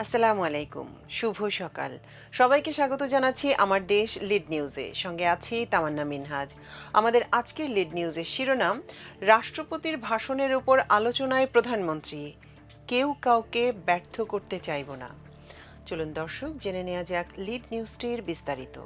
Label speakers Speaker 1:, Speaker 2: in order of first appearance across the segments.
Speaker 1: আসসালামু আলাইকুম, শুভ সকাল। সবাইকে স্বাগত জানাচ্ছি আমার দেশ লিড নিউজে। সঙ্গে আছি তামান্না মিনহাজ। আমাদের আজকের লিড নিউজের শিরোনাম, রাষ্ট্রপতির ভাষণের উপর আলোচনায় প্রধানমন্ত্রী, কেউ কাউকে ব্যর্থ করতে চাইব না। চলুন দর্শক, জেনে নেওয়া যাক লিড নিউজটির বিস্তারিত।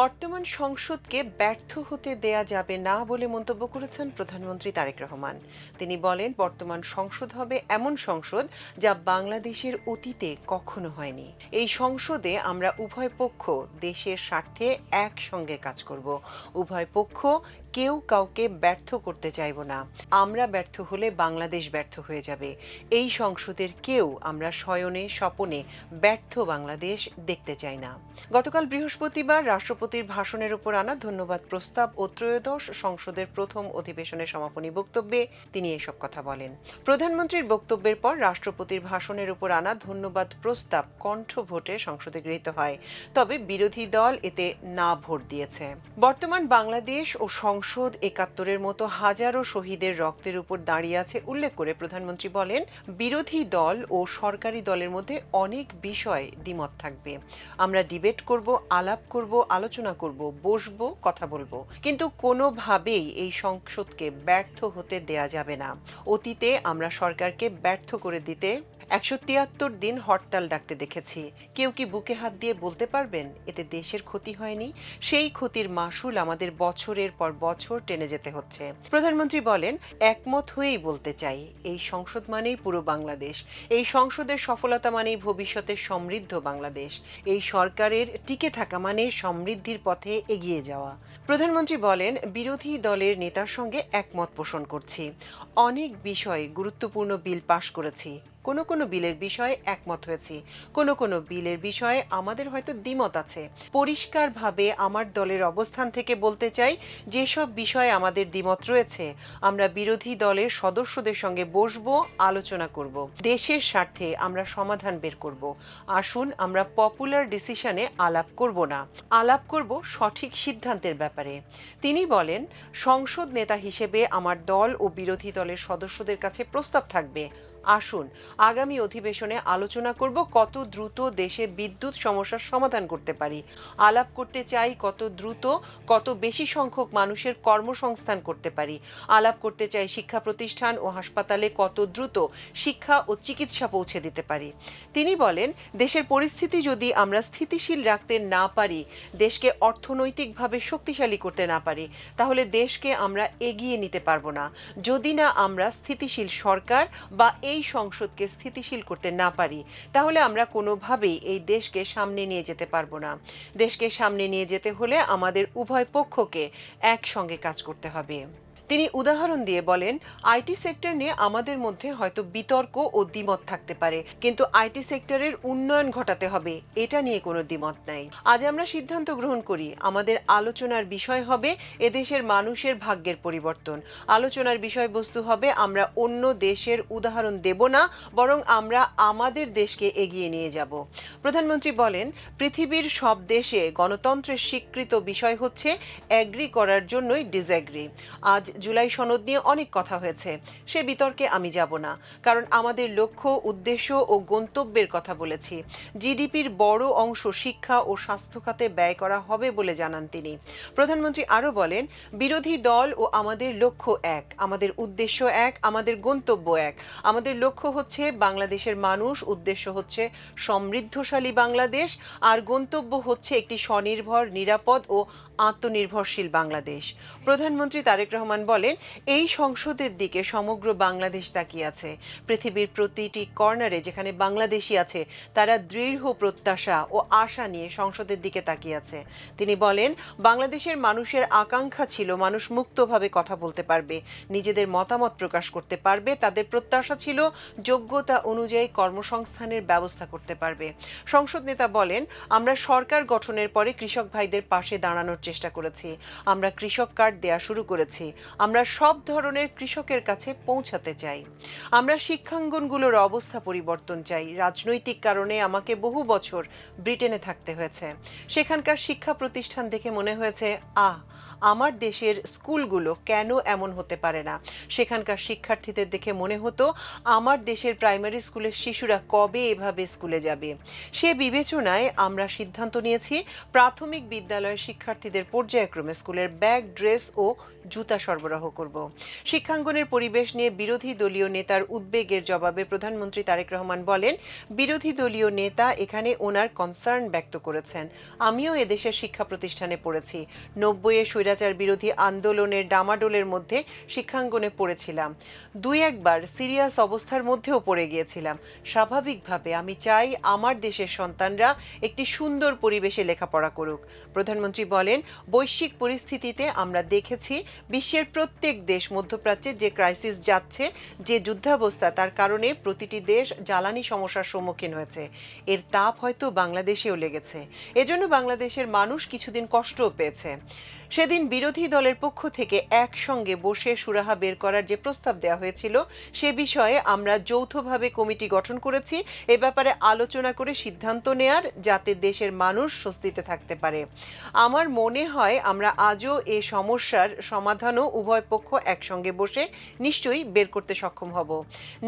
Speaker 1: বর্তমান সংসদকে ব্যর্থ হতে দেয়া যাবে না বলে মন্তব্য করেছেন প্রধানমন্ত্রী তারেক রহমান। তিনি বলেন, বর্তমান সংসদ হবে এমন সংসদ যা বাংলাদেশের অতীতে কখনো হয়নি। এই সংসদে আমরা উভয় পক্ষ দেশের স্বার্থে একসঙ্গে কাজ করব। উভয় পক্ষ কেউ কাউকে ব্যর্থ করতে চাইব না। আমরা ব্যর্থ হলে বাংলাদেশ ব্যর্থ হয়ে যাবে। এই সংসদের কেউ আমরা শয়নে স্বপনে ব্যর্থ বাংলাদেশ দেখতে চাই না। গতকাল বৃহস্পতিবার রাষ্ট্রপতির ভাষণের উপর আনা ধন্যবাদ প্রস্তাব ও ত্রয়োদশ সংসদের প্রথম অধিবেশনের সমাপনী বক্তব্যে তিনি এসব কথা বলেন। প্রধানমন্ত্রীর বক্তব্যের পর রাষ্ট্রপতির ভাষণের উপর আনা ধন্যবাদ প্রস্তাব কণ্ঠ ভোটে সংসদে গৃহীত হয়। তবে বিরোধী দল এতে না ভোট দিয়েছে। বর্তমান বাংলাদেশ ও সংসদ ৭১-এর মতো হাজারো শহীদের রক্তের উপর দাঁড়িয়ে আছে উল্লেখ করে প্রধানমন্ত্রী বলেন, বিরোধী দল ও সরকারি দলের মধ্যে অনেক বিষয় দ্বিমত থাকবে। আমরা ডিবেট করব, আলাপ করব, আলোচনা করব, বসবো, কথা বলবো, কিন্তু কোনোভাবেই এই সংসদকে ব্যর্থ হতে দেয়া যাবে না। অতীতে আমরা সরকারকে ব্যর্থ করে দিতে ১৭৩ দিন হরতাল ডাকতে দেখেছি। কেউ কি বুকে হাত দিয়ে বলতে পারবেন এতে দেশের ক্ষতি হয়নি? সেই ক্ষতির মাসুল আমাদের বছরের পর বছর টেনে যেতে হচ্ছে। প্রধানমন্ত্রী বলেন, একমত হয়েই বলতে চাই, এই সংসদ মানেই পুরো বাংলাদেশ। এই সংসদের সফলতা মানেই ভবিষ্যতের সমৃদ্ধ বাংলাদেশ। এই সরকারের টিকে থাকা মানে সমৃদ্ধির পথে এগিয়ে যাওয়া। প্রধানমন্ত্রী বলেন, বিরোধী দলের নেতার সঙ্গে একমত পোষণ করছি। অনেক বিষয়ে গুরুত্বপূর্ণ বিল পাশ করেছি। কোনো কোনো বিলের বিষয়ে একমত হয়েছি, কোনো কোনো বিলের বিষয়ে আমাদের হয়তো দ্বিমত আছে। পরিষ্কারভাবে আমার দলের অবস্থান থেকে বলতে চাই, যেসব বিষয়ে আমাদের দ্বিমত রয়েছে আমরা বিরোধী দলের সদস্যদের সঙ্গে বসবো, আলোচনা করব। দেশের স্বার্থে আমরা সমাধান বের করব। আসুন আমরা পপুলার ডিসিশনে আলাপ করব না, আলাপ করব সঠিক সিদ্ধান্তের ব্যাপারে। তিনি বলেন, সংসদ নেতা হিসেবে আমার দল ও বিরোধী দলের সদস্যদের কাছে প্রস্তাব থাকবে, আসুন আগামী অধিবেশনে আলোচনা করব কত দ্রুত দেশে বিদ্যুৎ সমস্যার সমাধান করতে পারি। আলাপ করতে চাই কত দ্রুত কত বেশি সংখ্যক মানুষের কর্মসংস্থান করতে পারি। আলাপ করতে চাই শিক্ষা প্রতিষ্ঠান ও হাসপাতালে কত দ্রুত শিক্ষা ও চিকিৎসা পৌঁছে দিতে পারি। তিনি বলেন, দেশের পরিস্থিতি যদি আমরা স্থিতিশীল রাখতে না পারি, দেশকে অর্থনৈতিকভাবে শক্তিশালী করতে না পারি, তাহলে দেশকে আমরা এগিয়ে নিতে পারবো না। যদি না আমরা স্থিতিশীল সরকার বা এই সংসদকে স্থিতিশীল করতে না পারি, তাহলে আমরা কোনোভাবেই এই দেশকে সামনে নিয়ে যেতে পারবো না। দেশকে সামনে নিয়ে যেতে হলে আমাদের উভয় পক্ষকে একসঙ্গে কাজ করতে হবে। তিনি উদাহরণ দিয়ে বলেন, আইটি সেক্টর নিয়ে আমাদের মধ্যে হয়তো বিতর্ক ও দ্বিমত থাকতে পারে, কিন্তু আইটি সেক্টরের উন্নয়ন ঘটাতে হবে, এটা নিয়ে কোনো দ্বিমত নাই। আজ আমরা সিদ্ধান্ত গ্রহণ করি, আমাদের আলোচনার বিষয় হবে এদেশের মানুষের ভাগ্যের পরিবর্তন। আলোচনার বিষয়বস্তু হবে আমরা অন্য দেশের উদাহরণ দেব না, বরং আমরা আমাদের দেশকে এগিয়ে নিয়ে যাব। প্রধানমন্ত্রী বলেন, পৃথিবীর সব দেশে গণতন্ত্রের স্বীকৃত বিষয় হচ্ছে অ্যাগ্রি করার জন্যই ডিসঅ্যাগ্রি। আজ জুলাই সনদ নিয়ে অনেক কথা হয়েছে, সে বিতর্কে আমি যাব না, কারণ আমাদের লক্ষ্য, উদ্দেশ্য ও গন্তব্যের কথা বলেছি। জিডিপির বড় অংশ শিক্ষা ও স্বাস্থ্য খাতে ব্যয় করা হবে বলে জানান তিনি। প্রধানমন্ত্রী আরও বলেন, বিরোধী দল ও আমাদের লক্ষ্য এক, আমাদের উদ্দেশ্য এক, আমাদের গন্তব্য এক। আমাদের লক্ষ্য হচ্ছে বাংলাদেশের মানুষ, উদ্দেশ্য হচ্ছে সমৃদ্ধশালী বাংলাদেশ, আর গন্তব্য হচ্ছে একটি স্বনির্ভর, নিরাপদ ও আত্মনির্ভরশীল বাংলাদেশ। প্রধানমন্ত্রী তারেক রহমান বলেন, এই সংসদের দিকে সমগ্র বাংলাদেশ তাকিয়ে আছে। পৃথিবীর প্রতিটি কর্নারে যেখানে বাংলাদেশি আছে, তারা দৃঢ় প্রত্যাশা ও আশা নিয়ে সংসদের দিকে তাকিয়ে আছে। তিনি বলেন, বাংলাদেশের মানুষের আকাঙ্ক্ষা ছিল মানুষ মুক্তভাবে কথা বলতে পারবে, নিজেদের মতামত প্রকাশ করতে পারবে, তাদের প্রত্যাশা ছিল যোগ্যতা অনুযায়ী কর্মসংস্থানের ব্যবস্থা করতে পারবে। সংসদ নেতা বলেন, আমরা সরকার গঠনের পরে কৃষক ভাইদের পাশে দাঁড়ানোর চেষ্টা করেছি। আমরা কৃষক কার্ড দেয়া শুরু করেছি। আমরা সব ধরনের কৃষকের কাছে পৌঁছাতে চাই। আমরা শিক্ষাঙ্গনগুলোর অবস্থা পরিবর্তন চাই। রাজনৈতিক কারণে আমাকে বহু বছর ব্রিটেনে থাকতে হয়েছে। সেখানকার শিক্ষা প্রতিষ্ঠান দেখে মনে হয়েছে, আমার দেশের স্কুলগুলো কেন এমন হতে পারে না। সেখানকার শিক্ষার্থীদের দেখে মনে হতো, আমার দেশের প্রাইমারি স্কুলের শিশুরা কবে এভাবে স্কুলে যাবে। সে বিবেচনায় আমরা সিদ্ধান্ত নিয়েছি প্রাথমিক বিদ্যালয়ের শিক্ষার্থীদের পর্যায়ক্রমে স্কুলের ব্যাগ, ড্রেস ও জুতা সরবরাহ করব। শিক্ষাঙ্গনের পরিবেশ নিয়ে বিরোধী দলীয় নেতার উদ্বেগের জবাবে প্রধানমন্ত্রী তারেক রহমান বলেন, বিরোধী দলীয় নেতা এখানে ওনার কনসার্ন ব্যক্ত করেছেন। আমিও এদেশের শিক্ষা প্রতিষ্ঠানে পড়েছি। 90-এ স্বৈরাচার বিরোধী আন্দোলনের ডামাডোলের মধ্যে শিক্ষাঙ্গনে পড়েছিলাম। দুই একবার সিরিয়াস অবস্থার মধ্যেও পড়ে গিয়েছিলাম। স্বাভাবিকভাবে আমি চাই আমার দেশের সন্তানরা একটি সুন্দর পরিবেশে লেখাপড়া করুক। প্রধানমন্ত্রী বলেন, বৈশ্বিক পরিস্থিতিতে আমরা দেখেছি বিশ্বের প্রত্যেক দেশ মধ্যপ্রাচ্যে যে ক্রাইসিস যাচ্ছে, যে যুদ্ধাবস্থা, তার কারণে প্রতিটি দেশ জ্বালানি সমস্যার সম্মুখীন হয়েছে। এর তাপ হয়তো বাংলাদেশেও লেগেছে। এজন্য বাংলাদেশের মানুষ কিছুদিন কষ্টও পেয়েছে। সেদিন বিরোধী দলের পক্ষ থেকে একসঙ্গে বসে সুরাহা বের করার যে প্রস্তাব দেওয়া হয়েছিল, সে বিষয়ে আমরা যৌথভাবে কমিটি গঠন করেছি। এ ব্যাপারে আলোচনা করে সিদ্ধান্ত নেয়ার, যাতে দেশের মানুষ স্বস্তিতে থাকতে পারে। আমার মনে হয় আমরা আজও এই সমস্যার সমাধানও উভয় পক্ষ একসঙ্গে বসে নিশ্চয়ই বের করতে সক্ষম হব।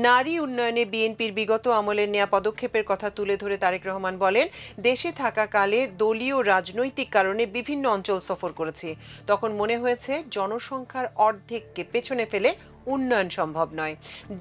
Speaker 1: নারী উন্নয়নে বিএনপির বিগত আমলে নেয়া পদক্ষেপের কথা তুলে ধরে তারেক রহমান বলেন, দেশে থাকাকালে দলীয় রাজনৈতিক কারণে বিভিন্ন অঞ্চল সফর করেছি। তখন মনে হয়েছে জনসংখ্যার অর্ধেককে পেছনে ফেলে উন্নয়ন সম্ভব নয়।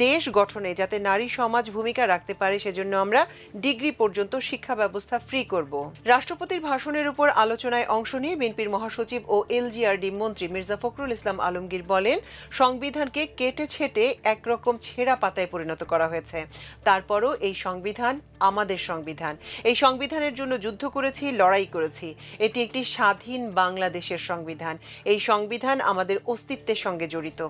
Speaker 1: দেশ গঠনে যাতে নারী সমাজ ভূমিকা রাখতে পারে, সেজন্য আমরা ডিগ্রি পর্যন্ত শিক্ষা ব্যবস্থা ফ্রি করব। রাষ্ট্রপতির ভাষণের উপর আলোচনায় অংশ নিয়ে বিএনপির মহাসচিব ও এলজিআরডি মন্ত্রী মির্জা ফখরুল ইসলাম আলমগীর বলেন, সংবিধানকে কেটে ছেটে একরকম ছেঁড়া পাতায় পরিণত করা হয়েছে। তারপরও এই সংবিধান আমাদের সংবিধান। এই সংবিধানের জন্য যুদ্ধ করেছি, লড়াই করেছি। এটি একটি স্বাধীন বাংলাদেশের সংবিধান। এই সংবিধান আমাদের অস্তিত্বের সঙ্গে জড়িত।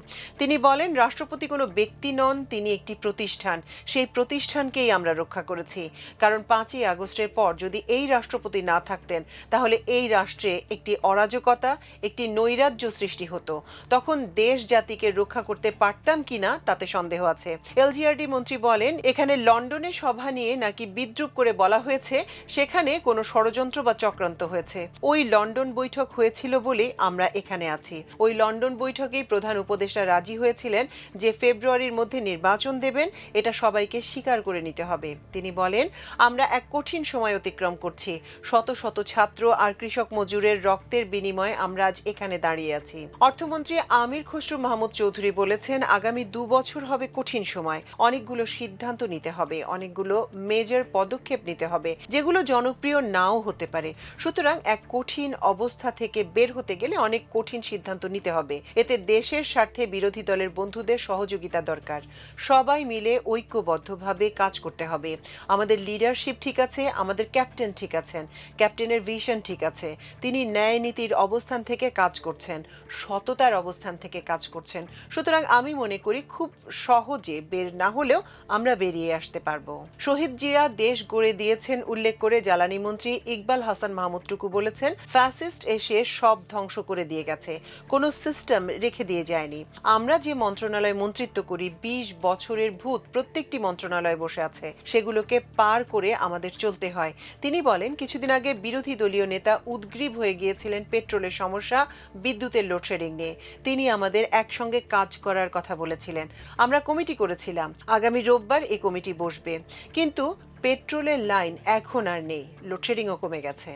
Speaker 1: তিনি বলেন, রাষ্ট্রপতি কোনো ব্যক্তি নন, তিনি একটি প্রতিষ্ঠান। সেই প্রতিষ্ঠানকেই আমরা রক্ষা করেছি। কারণ 5ই আগস্টের পর যদি এই রাষ্ট্রপতি না থাকতেন, তাহলে এই রাষ্ট্রে একটি অরাজকতা, একটি নৈরাজ্য সৃষ্টি হতো। তখন দেশ জাতিকে রক্ষা করতে পারতাম কিনা তাতে সন্দেহ আছে। এলজিআরডি মন্ত্রী বলেন, এখানে লন্ডনে সভা নিয়ে নাকি বিদ্রূপ করে বলা হয়েছে সেখানে কোনো ষড়যন্ত্র বা চক্রান্ত হয়েছে। ওই লন্ডন বৈঠক হয়েছিল বলে আমরা এখানে আছি। ওই লন্ডন বৈঠকেই প্রধান উপদেষ্টা রাজি হয়েছিলেন যে ফেব্রুয়ারির মধ্যে নির্বাচন দেবেন। এটা সবাইকে স্বীকার করে নিতে হবে। তিনি বলেন, আমরা এক কঠিন সময় অতিক্রম করছি। শত শত ছাত্র আর কৃষক মজুরের রক্তের বিনিময়ে আমরা আজ এখানে দাঁড়িয়ে আছি। অর্থমন্ত্রী আমির খসরু মাহমুদ চৌধুরী বলেছেন, আগামী 2 বছর হবে কঠিন সময়। অনেকগুলো সিদ্ধান্ত নিতে হবে, অনেকগুলো মেজর পদক্ষেপ নিতে হবে, যেগুলো জনপ্রিয় নাও হতে পারে। সুতরাং এক কঠিন অবস্থা থেকে বের হতে গেলে অনেক কঠিন সিদ্ধান্ত নিতে হবে। এতে দেশের স্বার্থে বিরোধী দলের বন্ধুদের সহযোগিতা দরকার। সবাই মিলে ঐক্যবদ্ধভাবে কাজ করতে হবে। আমাদের লিডারশিপ ঠিক আছে, আমাদের ক্যাপ্টেন ঠিক আছেন, ক্যাপ্টেনের ভিশন ঠিক আছে। তিনি ন্যায় নীতির অবস্থান থেকে কাজ করছেন, সততার অবস্থান থেকে কাজ করছেন। সুতরাং আমি মনে করি খুব সহজে বের না হলেও আমরা বেরিয়ে আসতে পারবো। শহীদজিরা দেশ গড়ে দিয়েছেন উল্লেখ করে জ্বালানি মন্ত্রী ইকবাল হাসান মাহমুদ টুকু বলেছেন, ফ্যাসিস্ট এসে সব ধ্বংস করে দিয়ে গেছে, কোনো সিস্টেম রেখে দিয়ে যায়নি। আমরা যে মন্ত্রণালয়ে মন্ত্রিত্ব করি, 20 বছরের ভূত প্রত্যেকটি মন্ত্রণালয়ে বসে আছে, সেগুলোকে পার করে আমাদের চলতে হয়। তিনি বলেন, কিছুদিন আগে বিরোধী দলীয় নেতা উদ্গ্রীব হয়ে গিয়েছিলেন পেট্রোলের সমস্যা, বিদ্যুতের লোডশেডিং নিয়ে। তিনি আমাদের একসঙ্গে কাজ করার কথা বলেছিলেন। আমরা কমিটি করেছিলাম, আগামী রোববার এই কমিটি বসবে। কিন্তু পেট্রোলের লাইন এখন আর নেই, লোডশেডিংও কমে গেছে।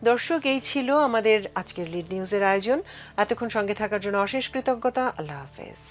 Speaker 1: দর্শক, এই ছিল আমাদের আজকের লিড নিউজের আয়োজন। এতক্ষণ সঙ্গে থাকার জন্য অশেষ কৃতজ্ঞতা। আল্লাহ হাফেজ।